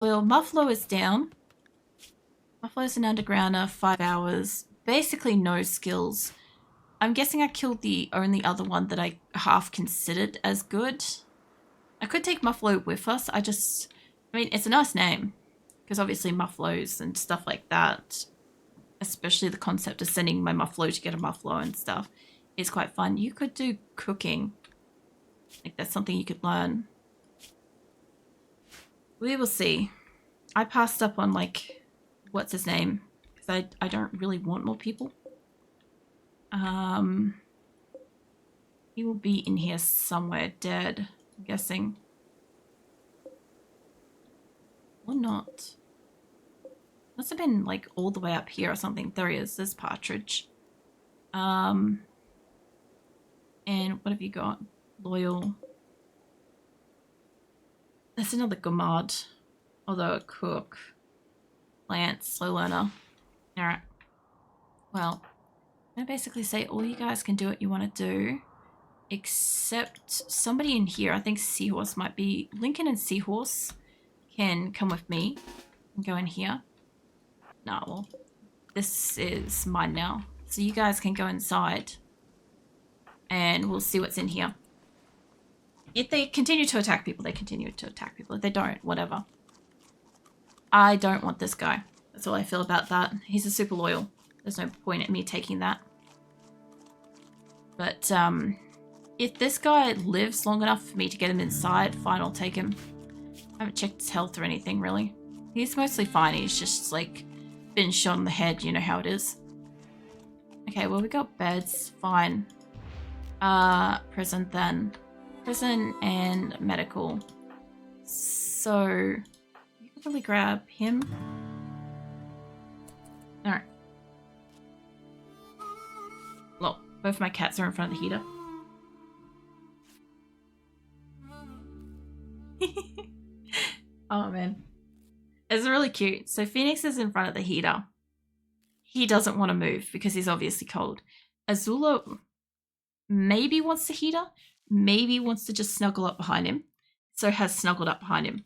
Well, Muffalo is down. Muffalo's an undergrounder, 5 hours. Basically no skills. I'm guessing I killed the only other one that I half considered as good. I could take Muffalo with us. I mean, it's a nice name. Because obviously Muffalos and stuff like that, especially the concept of sending my Muffalo to get a Muffalo and stuff, is quite fun. You could do cooking. Like, that's something you could learn. We will see. I passed up on, like, what's his name? Because I don't really want more people. He will be in here somewhere dead, I'm guessing. Or not. Must have been, like, all the way up here or something. There he is. There's Partridge. And what have you got? Loyal. That's another Gomad. Although a cook. Lance, slow learner. Alright. Well, I basically say all you guys can do what you want to do. Except somebody in here, I think Seahorse might be. Lincoln and Seahorse can come with me and go in here. Nah, well, this is mine now. So you guys can go inside and we'll see what's in here. If they continue to attack people, they continue to attack people. If they don't, whatever. I don't want this guy. That's all I feel about that. He's a super loyal. There's no point in me taking that. But, if this guy lives long enough for me to get him inside, fine, I'll take him. I haven't checked his health or anything, really. He's mostly fine. He's just, like, been shot in the head. You know how it is. Okay, well, we got beds. Fine. Prison, then. Prison and medical. So, you can probably grab him. Alright. Look, both my cats are in front of the heater. Oh man, it's really cute. So Phoenix is in front of the heater. He doesn't want to move because he's obviously cold. Azula maybe wants the heater, maybe wants to just snuggle up behind him, so has snuggled up behind him.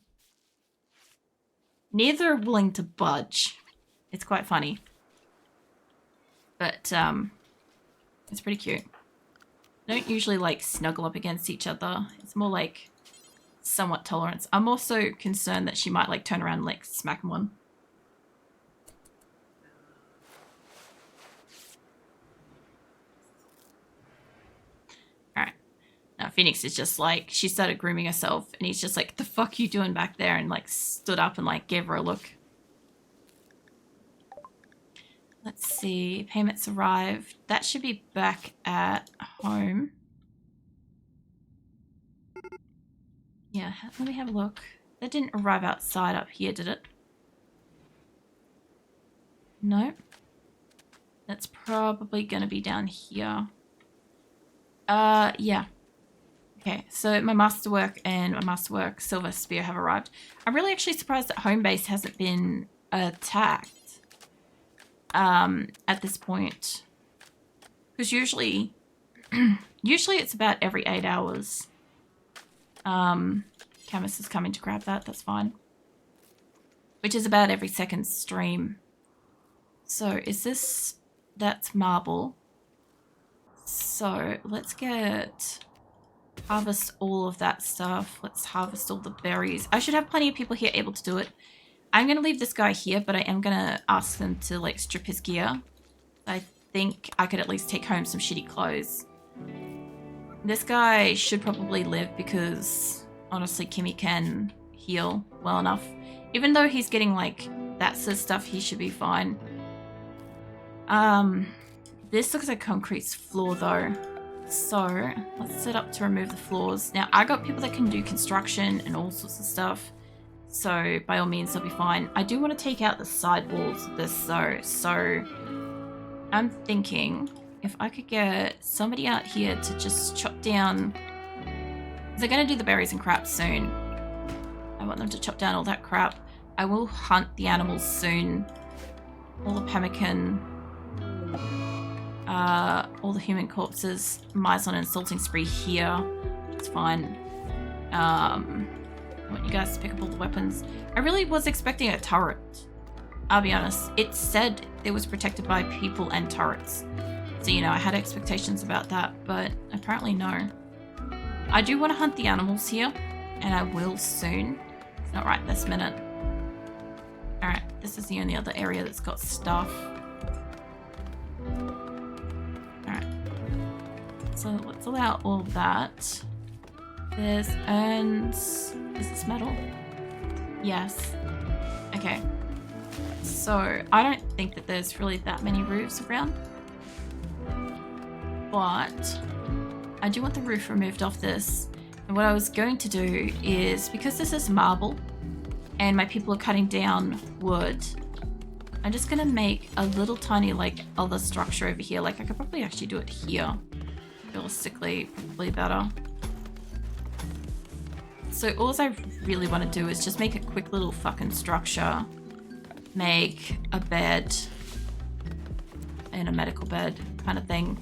Neither are willing to budge. It's quite funny, but it's pretty cute. They don't usually like snuggle up against each other. It's more like somewhat tolerance. I'm also concerned that she might like turn around and like smack him one. Alright. Now Phoenix is just like, she started grooming herself and he's just like, the fuck you doing back there? And like stood up and like gave her a look. Let's see. Payments arrived. That should be back at home. Yeah, let me have a look. That didn't arrive outside up here, did it? No. That's probably gonna be down here. Yeah. Okay, so my masterwork and my masterwork silver spear have arrived. I'm really actually surprised that home base hasn't been attacked at this point. Because usually it's about every 8 hours. Camus is coming to grab that, that's fine. Which is about every second stream. So is this, that's marble. So let's harvest all of that stuff. Let's harvest all the berries. I should have plenty of people here able to do it. I'm going to leave this guy here, but I am going to ask them to like strip his gear. I think I could at least take home some shitty clothes. This guy should probably live because honestly Kimmy can heal well enough. Even though he's getting like that sort of stuff, he should be fine. This looks like concrete floor though. So let's set up to remove the floors. Now I got people that can do construction and all sorts of stuff. So by all means they'll be fine. I do want to take out the side walls of this though. So I'm thinking if I could get somebody out here to just chop down. They're going to do the berries and crap soon. I want them to chop down all that crap. I will hunt the animals soon. All the pemmican. All the human corpses. Mice on an assaulting spree here. It's fine. I want you guys to pick up all the weapons. I really was expecting a turret. I'll be honest. It said it was protected by people and turrets. So, you know, I had expectations about that, but apparently no. I do want to hunt the animals here, and I will soon. It's not right this minute. Alright, this is the only other area that's got stuff. Alright. So let's allow all that. There's urns. Is this metal? Yes. Okay. So I don't think that there's really that many roofs around. But I do want the roof removed off this. And what I was going to do is, because this is marble and my people are cutting down wood, I'm just gonna make a little tiny like other structure over here. Like I could probably actually do it here. Realistically, probably better. So all I really want to do is just make a quick little fucking structure. Make a bed and a medical bed kind of thing,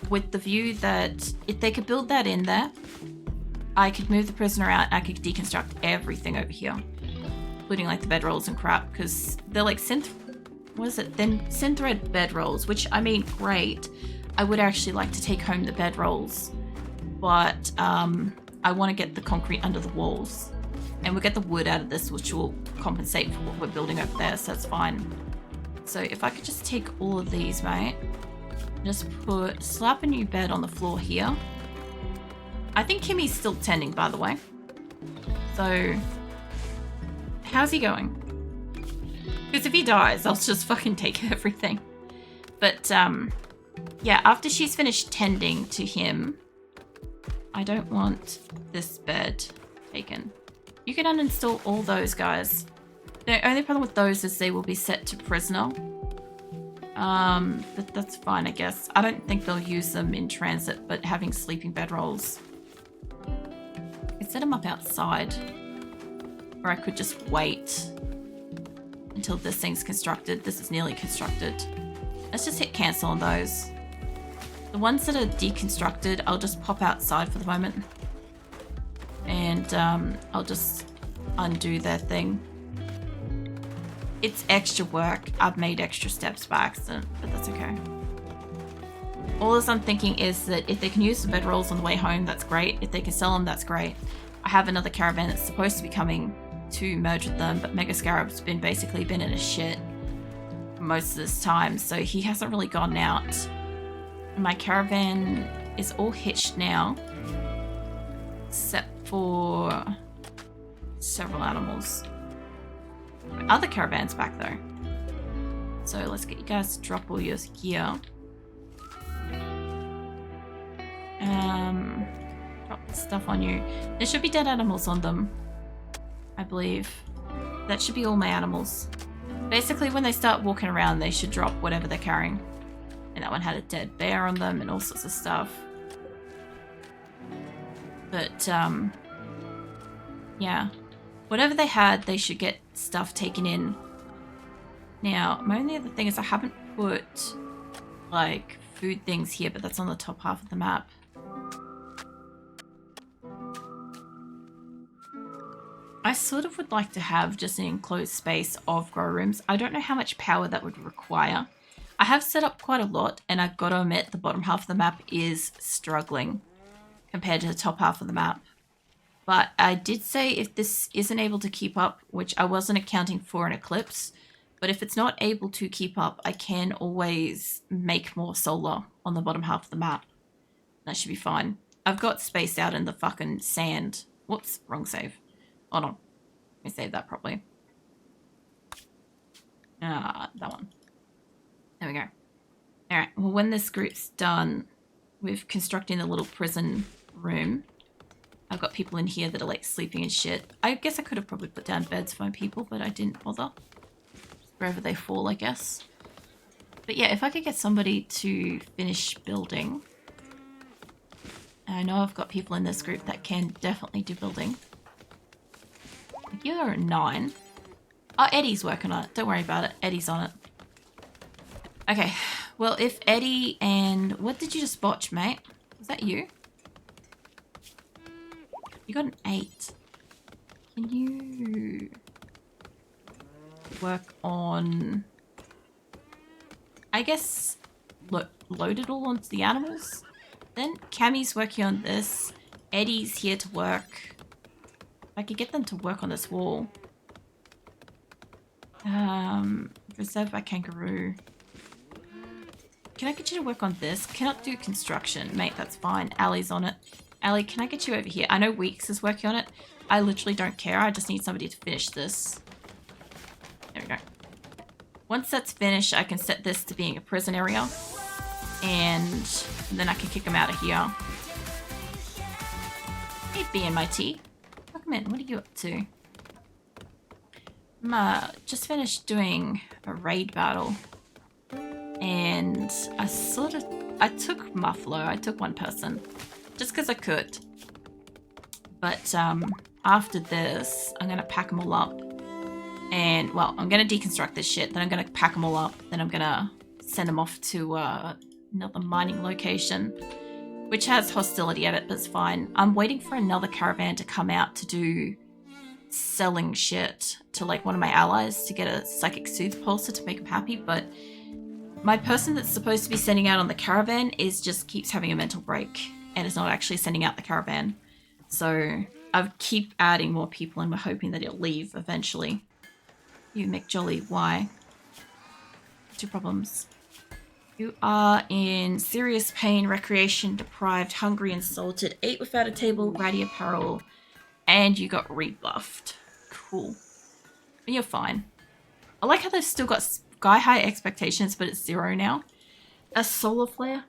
with the view that if they could build that in there, I could move the prisoner out and I could deconstruct everything over here, including like the bedrolls and crap, because they're like synthread bedrolls, which I mean, great. I would actually like to take home the bedrolls, but I want to get the concrete under the walls, and we'll get the wood out of this, which will compensate for what we're building over there, so that's fine. So if I could just take all of these, mate, just slap a new bed on the floor here. I think Kimmy's still tending, by the way. So how's he going? Because if he dies, I'll just fucking take everything. But yeah, after she's finished tending to him, I don't want this bed taken. You can uninstall all those, guys. The only problem with those is they will be set to prisoner. But that's fine, I guess. I don't think they'll use them in transit, but having sleeping bedrolls. I could set them up outside, or I could just wait until this thing's constructed. This is nearly constructed. Let's just hit cancel on those. The ones that are deconstructed, I'll just pop outside for the moment. And I'll just undo their thing. It's extra work. I've made extra steps by accident, but that's okay. All I'm thinking is that if they can use the bedrolls on the way home, that's great. If they can sell them, that's great. I have another caravan that's supposed to be coming to merge with them, but Mega Scarab's basically been in a shit most of this time, so he hasn't really gone out. My caravan is all hitched now, except for several animals. My other caravan's back though. So let's get you guys to drop all your gear. Drop the stuff on you. There should be dead animals on them, I believe. That should be all my animals. Basically, when they start walking around, they should drop whatever they're carrying. And that one had a dead bear on them and all sorts of stuff. But, yeah. Whatever they had, they should get stuff taken in. Now, my only other thing is I haven't put, like, food things here, but that's on the top half of the map. I sort of would like to have just an enclosed space of grow rooms. I don't know how much power that would require. I have set up quite a lot, and I've got to admit the bottom half of the map is struggling compared to the top half of the map. But I did say if this isn't able to keep up, which I wasn't accounting for an eclipse, but if it's not able to keep up, I can always make more solar on the bottom half of the map. That should be fine. I've got space out in the fucking sand. Whoops, wrong save. Hold on. Let me save that properly. That one. There we go. Alright, well, when this group's done with constructing the little prison room, I've got people in here that are like sleeping and shit. I guess I could have probably put down beds for my people, but I didn't bother. Wherever they fall, I guess. But yeah, if I could get somebody to finish building. I know I've got people in this group that can definitely do building. You're a 9. Oh, Eddie's working on it. Don't worry about it. Eddie's on it. Okay. Well, if Eddie and... What did you just botch, mate? Was that you? You got an 8. Can you work on, I guess, load it all onto the animals? Then Cammie's working on this. Eddie's here to work. I could get them to work on this wall. Reserved by kangaroo. Can I get you to work on this? Cannot do construction. Mate, that's fine. Allie's on it. Allie, can I get you over here? I know Weeks is working on it. I literally don't care. I just need somebody to finish this. There we go. Once that's finished, I can set this to being a prison area. And then I can kick them out of here. Hey, BMIT. Welcome in. What are you up to? Just finished doing a raid battle. And I took Muffalo. I took one person. Just because I could. But after this, I'm going to pack them all up. And, well, I'm going to deconstruct this shit. Then I'm going to pack them all up. Then I'm going to send them off to another mining location. Which has hostility at it, but it's fine. I'm waiting for another caravan to come out to do selling shit to, like, one of my allies to get a psychic soothe pulsar to make them happy. But my person that's supposed to be sending out on the caravan just keeps having a mental break. And is not actually sending out the caravan. So I keep adding more people and we're hoping that it'll leave eventually. You McJolly, why? 2 problems. You are in serious pain, recreation deprived, hungry, insulted, ate without a table, ratty apparel, and you got rebuffed. Cool. You're fine. I like how they've still got sky-high expectations, but it's 0 now. A solar flare.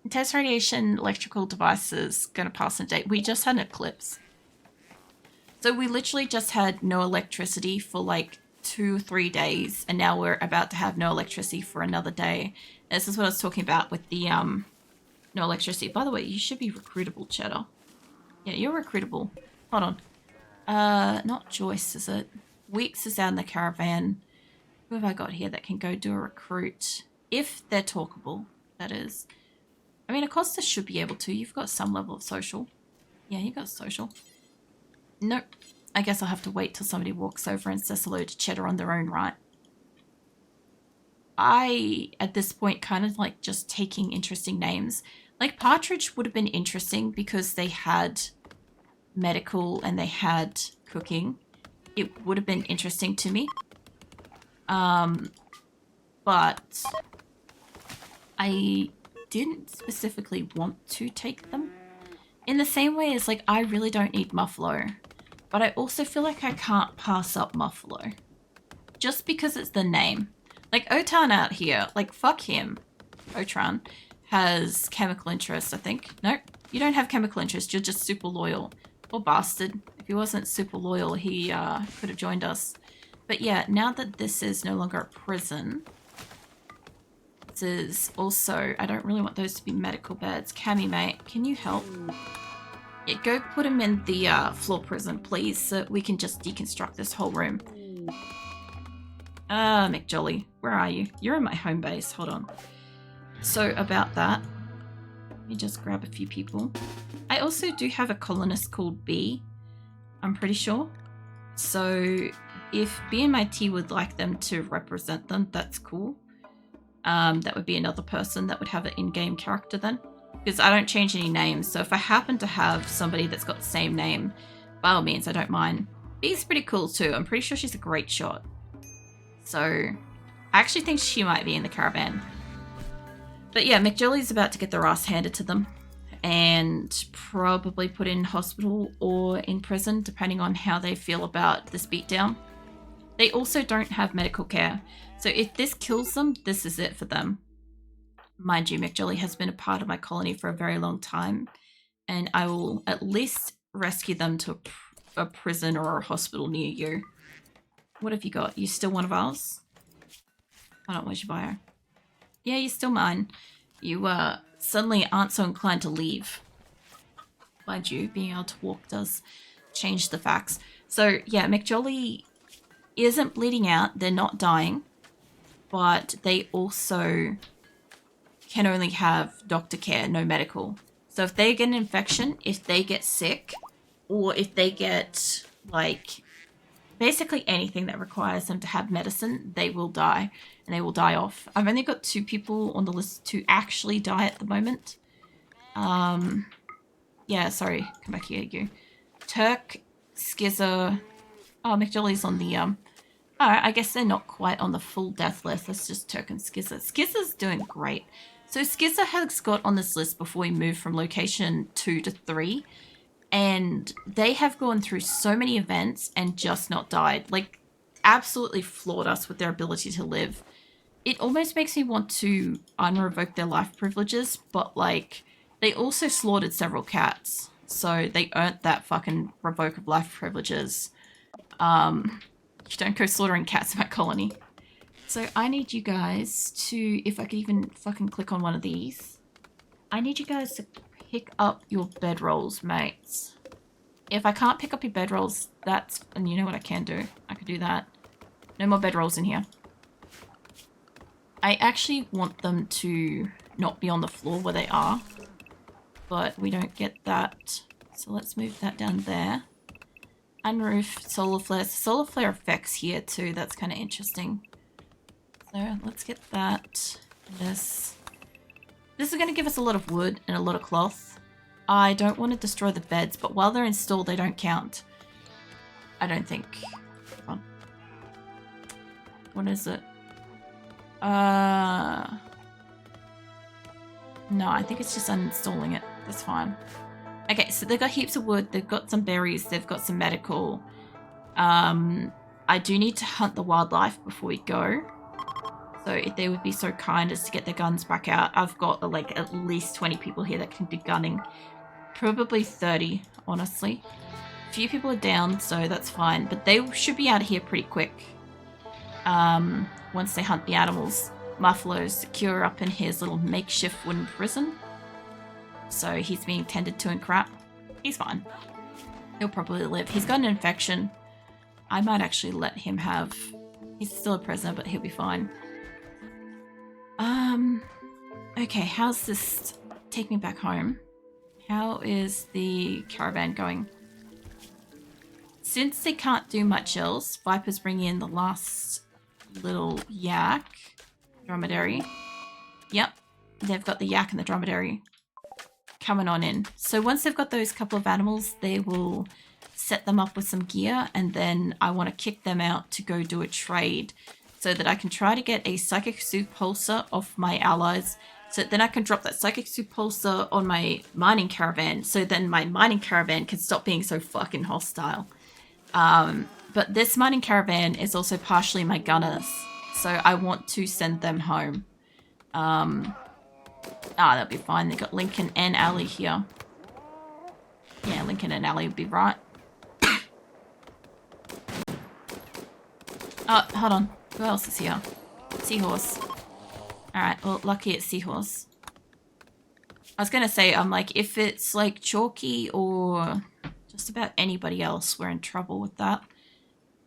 Intense radiation, electrical devices, gonna pass in date. We just had an eclipse. So we literally just had no electricity for like 2 or 3 days, and now we're about to have no electricity for another day. This is what I was talking about with the no electricity. By the way, you should be recruitable, Cheddar. Yeah, you're recruitable. Hold on. Not Joyce, is it? Weeks is out in the caravan. Who have I got here that can go do a recruit? If they're talkable, that is. I mean, Acosta should be able to. You've got some level of social. Yeah, you got social. Nope. I guess I'll have to wait till somebody walks over and says hello to Cheddar on their own right. I, at this point, kind of like just taking interesting names. Like Partridge would have been interesting because they had medical and they had cooking. It would have been interesting to me. But I didn't specifically want to take them. In the same way as, like, I really don't need Muffalo. But I also feel like I can't pass up Muffalo. Just because it's the name. Like, Otan out here, like, fuck him. Otran has chemical interest, I think. Nope, you don't have chemical interest. You're just super loyal. Poor bastard. If he wasn't super loyal, he could have joined us. But yeah, now that this is no longer a prison, this is also, I don't really want those to be medical beds. Cammy, mate, can you help? Yeah, go put him in the floor prison, please, so we can just deconstruct this whole room. McJolly, where are you? You're in my home base, hold on. So about that, let me just grab a few people. I also do have a colonist called B, I'm pretty sure. So if BMIT would like them to represent them, that's cool. That would be another person that would have an in-game character then. Because I don't change any names, so if I happen to have somebody that's got the same name, by all means, I don't mind. B's pretty cool too. I'm pretty sure she's a great shot. So I actually think she might be in the caravan. But yeah, McJolly's about to get their ass handed to them and probably put in hospital or in prison, depending on how they feel about this beatdown. They also don't have medical care. So if this kills them, this is it for them. Mind you, McJolly has been a part of my colony for a very long time, and I will at least rescue them to a prison or a hospital near you. What have you got? You still one of ours? Hold on, where's your bio? Yeah, you're still mine. You suddenly aren't so inclined to leave. Mind you, being able to walk does change the facts. So yeah, McJolly isn't bleeding out. They're not dying, but they also can only have doctor care, no medical. So if they get an infection, if they get sick, or if they get like basically anything that requires them to have medicine, they will die, and they will die off. I've only got 2 people on the list to actually die at the moment. Yeah, sorry, come back here, you. Turk, Skizzer. Oh, McJolly's on the Alright, I guess they're not quite on the full death list. That's just Turk and Skizzer. Skizzer's doing great. So Skizzer has got on this list before we moved from location 2 to 3. And they have gone through so many events and just not died. Like, absolutely floored us with their ability to live. It almost makes me want to unrevoke their life privileges, but, like, they also slaughtered several cats. So they earned that fucking revoke of life privileges. You don't go slaughtering cats in my colony. So I need you guys to, if I could even fucking click on one of these, I need you guys to pick up your bedrolls, mates. If I can't pick up your bedrolls, that's, and you know what I can do? I could do that. No more bedrolls in here. I actually want them to not be on the floor where they are, but we don't get that. So let's move that down there. Unroof, solar flare. Solar flare effects here too. That's kind of interesting. So let's get that. This is going to give us a lot of wood and a lot of cloth. I don't want to destroy the beds, but while they're installed, they don't count. I don't think. Hold on. What is it? No, I think it's just uninstalling it. That's fine. Okay, so they've got heaps of wood. They've got some berries. They've got some medical. I do need to hunt the wildlife before we go. So if they would be so kind as to get their guns back out. I've got like at least 20 people here that can do gunning. Probably 30, honestly. A few people are down, so that's fine. But they should be out of here pretty quick. Once they hunt the animals. Muffalo's secure up in his little makeshift wooden prison. So he's being tended to and crap. He's fine. He'll probably live. He's got an infection. I might actually let him have... He's still a prisoner, but he'll be fine. Okay, how's this... Take me back home. How is the caravan going? Since they can't do much else, Viper's bringing in the last little yak. Dromedary. Yep, they've got the yak and the dromedary coming on in. So once they've got those couple of animals, they will set them up with some gear, and then I want to kick them out to go do a trade so that I can try to get a psychic supulsor off my allies, so then I can drop that psychic supulsor on my mining caravan, so then my mining caravan can stop being so fucking hostile. But this mining caravan is also partially my gunners, so I want to send them home. That'll be fine. They've got Lincoln and Allie here. Yeah, Lincoln and Allie would be right. Oh, hold on. Who else is here? Seahorse. Alright, well, lucky it's Seahorse. I was gonna say, I'm like, if it's like Chalky or just about anybody else, we're in trouble with that.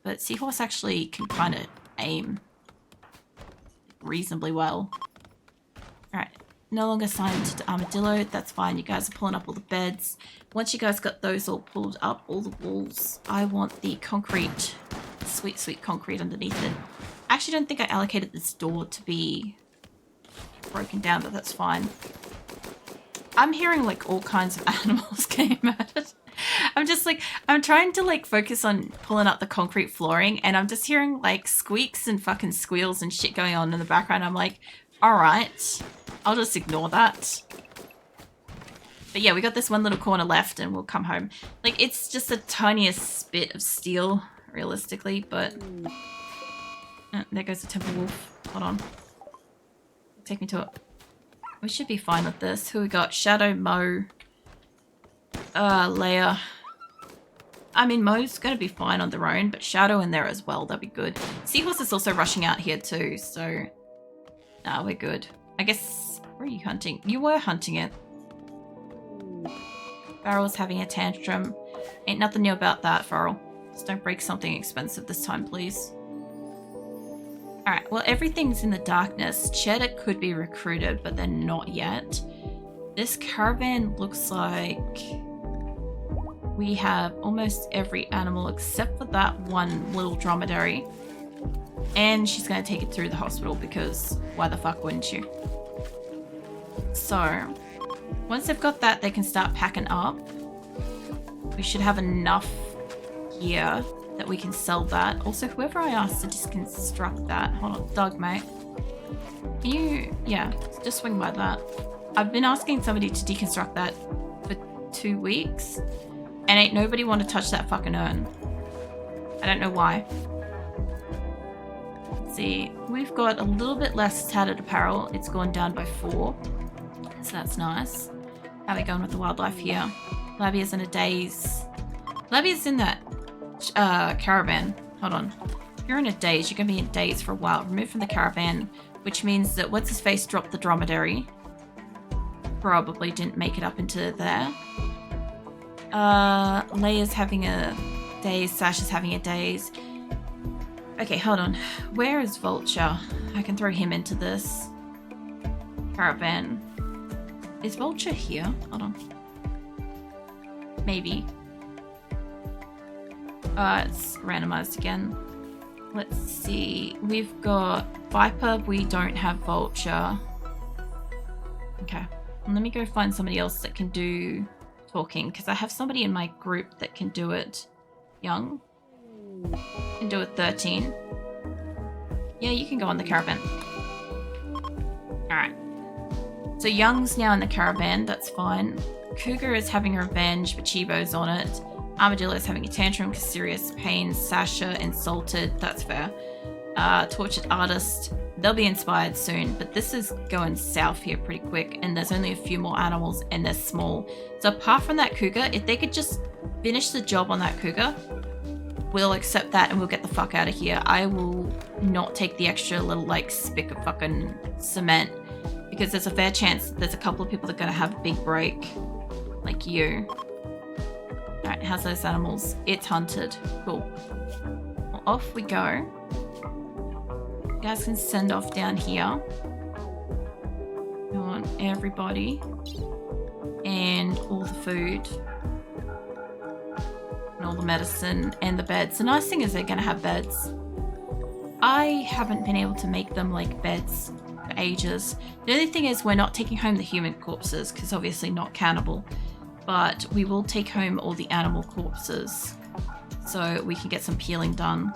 But Seahorse actually can kind of aim reasonably well. Alright, no longer signed to Armadillo. That's fine. You guys are pulling up all the beds. Once you guys got those all pulled up, all the walls, I want the concrete, sweet, sweet concrete underneath it. I actually don't think I allocated this door to be broken down, but that's fine. I'm hearing like all kinds of animals came at it. I'm just like, I'm trying to like focus on pulling up the concrete flooring, and I'm just hearing like squeaks and fucking squeals and shit going on in the background. I'm like, all right, I'll just ignore that. But yeah, we got this one little corner left and we'll come home. Like, it's just the tiniest bit of steel, realistically, but... there goes the Temple Wolf. Hold on. Take me to it. We should be fine with this. Who we got? Shadow, Mo, Leia. I mean, Mo's gonna be fine on their own, but Shadow in there as well, that'd be good. Seahorse is also rushing out here too, so... Nah, we're good. I guess... Where are you hunting? You were hunting it. Farrell's having a tantrum. Ain't nothing new about that, Farrell. Just don't break something expensive this time, please. Alright, well, everything's in the darkness. Cheddar could be recruited, but they're not yet. This caravan looks like... we have almost every animal except for that one little dromedary. And she's going to take it through the hospital because why the fuck wouldn't you? So, once they've got that, they can start packing up. We should have enough gear that we can sell that. Also, whoever I asked to deconstruct that. Hold on, Doug, mate. Can you, yeah, just swing by that. I've been asking somebody to deconstruct that for 2 weeks, and ain't nobody want to touch that fucking urn. I don't know why. Let's see, we've got a little bit less tattered apparel. It's gone down by 4, so that's nice. How are we going with the wildlife here? Labia's in a daze. Labia's in that caravan. Hold on. If you're in a daze, you're going to be in daze for a while. Remove from the caravan, which means that what's-his-face dropped the dromedary. Probably didn't make it up into there. Leia's having a daze. Sasha's having a daze. Okay, hold on. Where is Vulture? I can throw him into this caravan. Is Vulture here? Hold on. Maybe. It's randomized again. Let's see. We've got Viper. We don't have Vulture. Okay. Let me go find somebody else that can do talking, because I have somebody in my group that can do it. Young. Can do it 13. Yeah, you can go on the caravan. Alright. So Young's now in the caravan. That's fine. Cougar is having revenge, but Chibo's on it. Armadillo's having a tantrum because serious pain. Sasha insulted. That's fair. Tortured Artist. They'll be inspired soon, but this is going south here pretty quick, and there's only a few more animals, and they're small. So apart from that cougar, if they could just finish the job on that cougar, we'll accept that and we'll get the fuck out of here. I will not take the extra little, like, spick of fucking cement, because there's a fair chance there's a couple of people that are going to have a big break, like you. Alright, how's those animals? It's hunted. Cool. Well, off we go. You guys can send off down here. We want everybody. And all the food. And all the medicine and the beds. The nice thing is they're going to have beds. I haven't been able to make them like beds for ages. The only thing is we're not taking home the human corpses, because obviously not cannibal. But we will take home all the animal corpses so we can get some peeling done.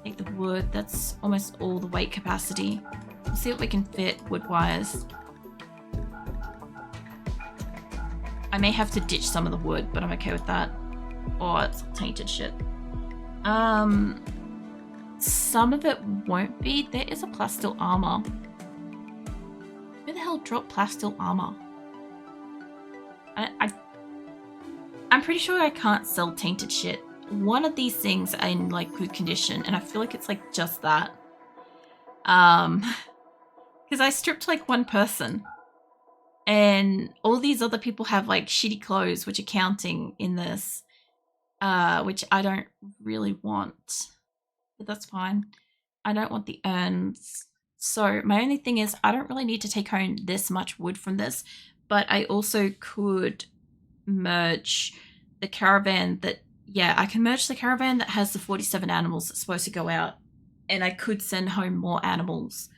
Take the wood, that's almost all the weight capacity. We'll see what we can fit wood-wise. I may have to ditch some of the wood, but I'm okay with that. Oh, it's tainted shit. Some of it won't be. There is a plastil armor. Who the hell dropped plastil armor? I'm pretty sure I can't sell tainted shit. One of these things are in like good condition, and I feel like it's like just that. Because I stripped like one person, and all these other people have like shitty clothes, which are counting in this, which I don't really want, but that's fine. I don't want the urns. So my only thing is I don't really need to take home this much wood from this, but I also could merge the caravan that, yeah, I can merge the caravan that has the 47 animals that's supposed to go out, and I could send home more animals.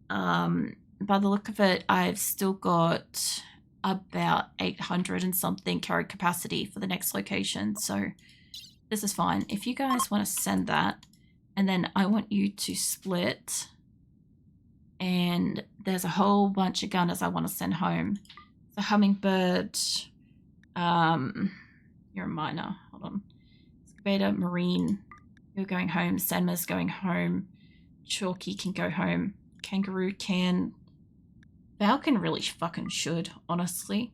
By the look of it, I've still got about 800 and something carried capacity for the next location, so this is fine. If you guys want to send that, and then I want you to split, and there's a whole bunch of gunners I want to send home. So Hummingbird, you're a miner, hold on. Excavator, Marine, you're going home. Senma's going home. Chalky can go home. Kangaroo can. Falcon really fucking should, honestly.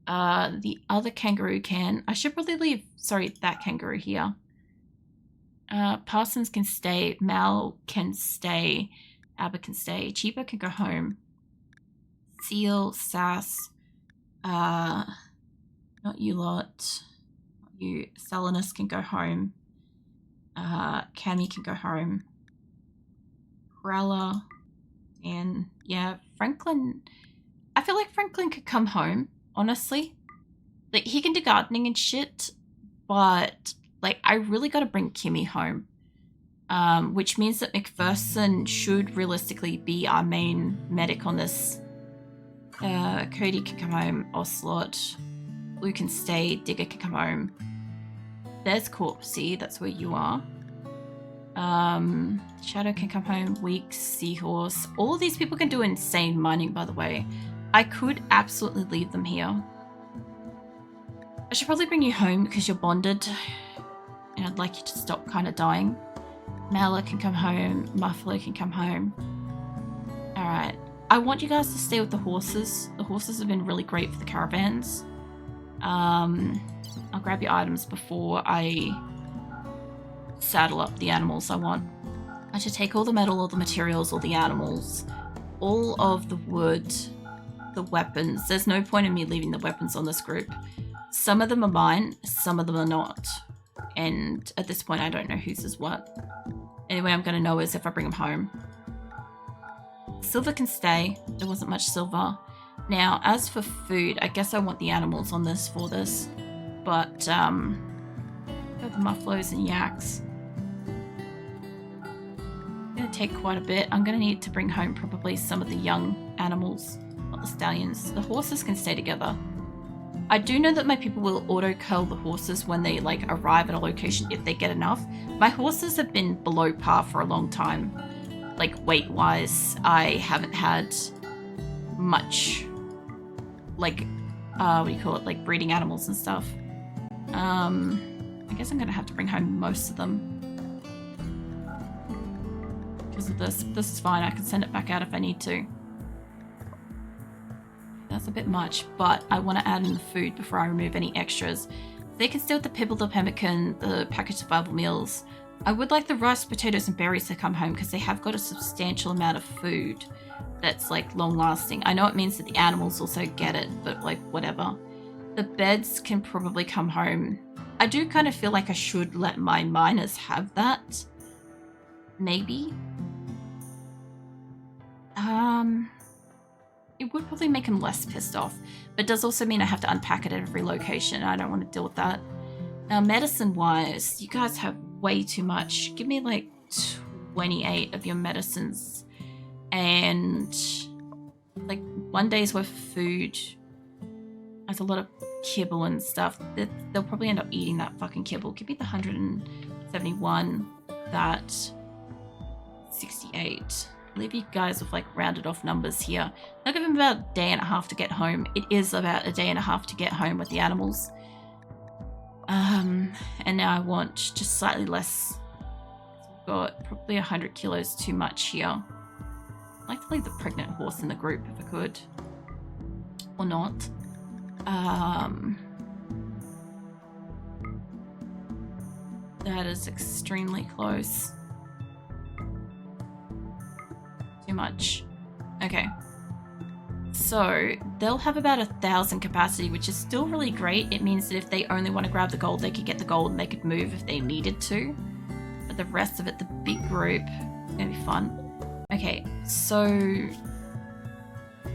The other kangaroo can. I should probably leave, sorry, that kangaroo here. Parsons can stay. Mal can stay. Abba can stay. Cheaper can go home. Seal, Sass, not you lot. You, Salinus can go home. Cammy can go home. Corella, and yeah, Franklin. I feel like Franklin could come home, honestly. Like, he can do gardening and shit, but, like, I really got to bring Kimmy home. Which means that McPherson should realistically be our main medic on this. Cody can come home, Ocelot. Blue can stay, Digger can come home. There's Corpsey, that's where you are. Shadow can come home, Weeks, Seahorse. All of these people can do insane mining, by the way. I could absolutely leave them here. I should probably bring you home because you're bonded. And I'd like you to stop kind of dying. Mala can come home, Muffalo can come home. Alright. I want you guys to stay with the horses. The horses have been really great for the caravans. I'll grab your items before I saddle up the animals I want. I should take all the metal, all the materials, all the animals, all of the wood, the weapons. There's no point in me leaving the weapons on this group. Some of them are mine, some of them are not. And at this point, I don't know whose is what. Anyway, I'm going to know is if I bring them home. Silver can stay. There wasn't much silver. Now, as for food, I guess I want the animals on this for this. But, got the muffaloes and yaks. It's going to take quite a bit. I'm going to need to bring home probably some of the young animals, not the stallions. The horses can stay together. I do know that my people will auto-curl the horses when they like arrive at a location if they get enough. My horses have been below par for a long time. Like weight-wise, I haven't had much like, what do you call it, like breeding animals and stuff. I guess I'm gonna have to bring home most of them. Because of this. This is fine, I can send it back out if I need to. That's a bit much, but I want to add in the food before I remove any extras. They can stay with the pibble, the pemmican, the packaged survival meals. I would like the rice, potatoes, and berries to come home because they have got a substantial amount of food that's like long lasting. I know it means that the animals also get it, but like whatever. The beds can probably come home. I do kind of feel like I should let my miners have that. Maybe. It would probably make him less pissed off, but it does also mean I have to unpack it at every location. I don't want to deal with that. Now, medicine-wise, you guys have way too much. Give me like 28 of your medicines and like 1 day's worth of food. That's a lot of kibble and stuff. They'll probably end up eating that fucking kibble. Give me the 171, that 68. Leave you guys with like rounded off numbers here. I'll give him about a day and a half to get home. It is about a day and a half to get home with the animals. And now I want just slightly less. We've got probably 100 kilos too much here. I'd like to leave the pregnant horse in the group if I could. Or not. That is extremely close. Too much. Okay. So they'll have about 1,000 capacity, which is still really great. It means that if they only want to grab the gold, they could get the gold and they could move if they needed to. But the rest of it, the big group, is going to be fun. Okay, so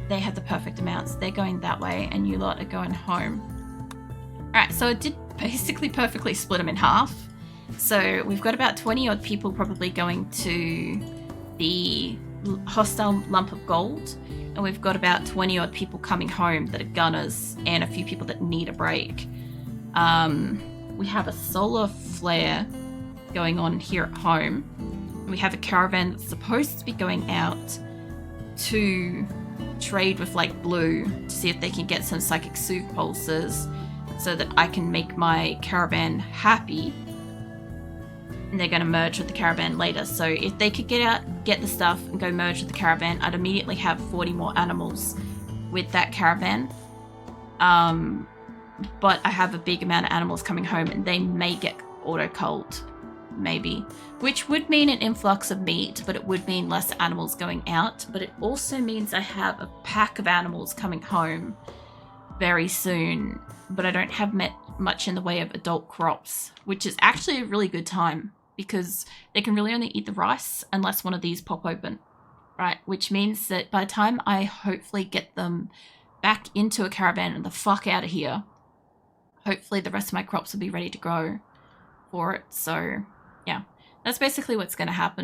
they had the perfect amounts. They're going that way and you lot are going home. Alright, so it did basically perfectly split them in half. So we've got about 20 odd people probably going to the hostile lump of gold, and we've got about 20 odd people coming home that are gunners and a few people that need a break. We have a solar flare going on here at home. We have a caravan that's supposed to be going out to trade with like Blue to see if they can get some psychic soothe pulses so that I can make my caravan happy. And they're going to merge with the caravan later. So if they could get out, get the stuff and go merge with the caravan, I'd immediately have 40 more animals with that caravan. But I have a big amount of animals coming home and they may get auto-culled, maybe. Which would mean an influx of meat, but it would mean less animals going out. But it also means I have a pack of animals coming home very soon, but I don't have much in the way of adult crops, which is actually a really good time. Because they can really only eat the rice unless one of these pop open, right? Which means that by the time I hopefully get them back into a caravan and the fuck out of here, hopefully the rest of my crops will be ready to grow for it. So yeah, that's basically what's going to happen.